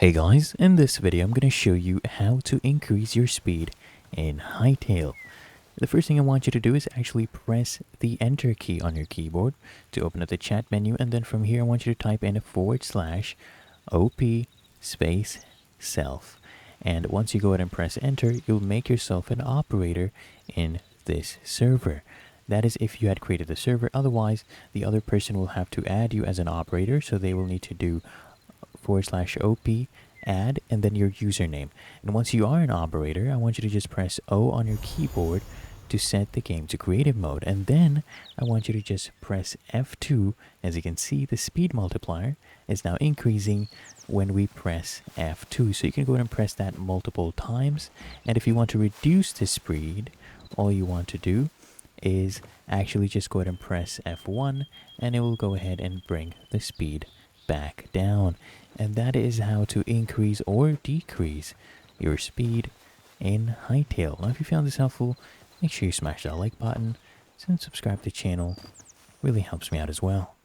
Hey guys, in this video I'm going to show you how to increase your speed in Hytale. The first thing I want you to do is actually press the enter key on your keyboard to open up the chat menu, and then from here I want you to type in /op space self. And once you go ahead and press enter, you'll make yourself an operator in this server. That is if you had created the server. Otherwise, the other person will have to add you as an operator, so they will need to do /op add and then your username. And once you are an operator, I want you to just press O on your keyboard to set the game to creative mode, and then I want you to just press F2. As you can see, the speed multiplier is now increasing when we press F2, so you can go ahead and press that multiple times. And if you want to reduce the speed, all you want to do is actually just go ahead and press F1, and it will go ahead and bring the speed back down. And that is how to increase or decrease your speed in Hytale. Now, if you found this helpful, make sure you smash that like button and subscribe to the channel. Really helps me out as well.